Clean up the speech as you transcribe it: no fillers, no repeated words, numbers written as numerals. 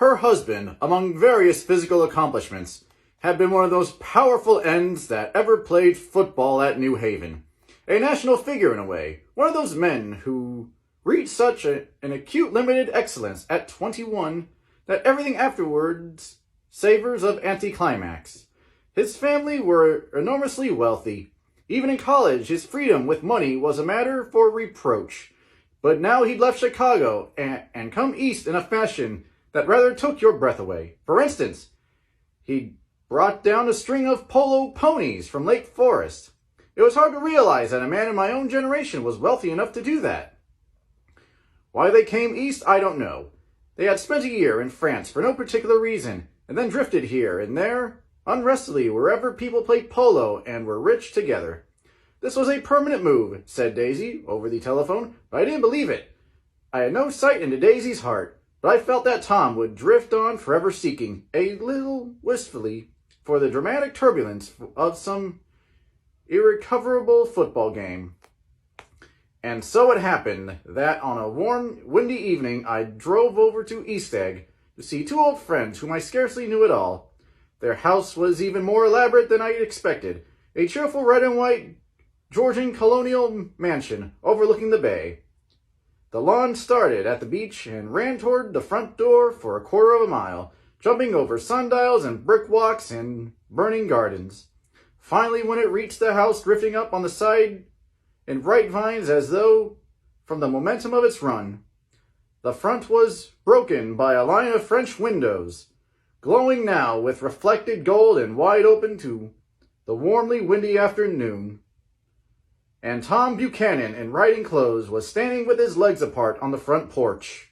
Her husband, among various physical accomplishments, had been one of those powerful ends that ever played football at New Haven. A national figure in a way, one of those men who reached such an acute limited excellence at 21 that everything afterwards savors of anticlimax. His family were enormously wealthy. Even in college, his freedom with money was a matter for reproach. But now he'd left Chicago and come east in a fashion that rather took your breath away. For instance, he'd brought down a string of polo ponies from Lake Forest. It was hard to realize that a man in my own generation was wealthy enough to do that. Why they came east, I don't know. They had spent a year in France for no particular reason, and then drifted here and there, unrestily, wherever people played polo and were rich together. This was a permanent move, said Daisy over the telephone, but I didn't believe it. I had no sight into Daisy's heart, but I felt that Tom would drift on forever seeking, a little wistfully, for the dramatic turbulence of some irrecoverable football game. And so it happened that on a warm, windy evening I drove over to East Egg to see two old friends whom I scarcely knew at all. Their house was even more elaborate than I had expected, a cheerful red and white Georgian colonial mansion overlooking the bay. The lawn started at the beach and ran toward the front door for a quarter of a mile, jumping over sundials and brick walks and burning gardens. Finally, when it reached the house, drifting up on the side in bright vines as though from the momentum of its run, the front was broken by a line of French windows, glowing now with reflected gold and wide open to the warmly windy afternoon. And Tom Buchanan, in riding clothes, was standing with his legs apart on the front porch.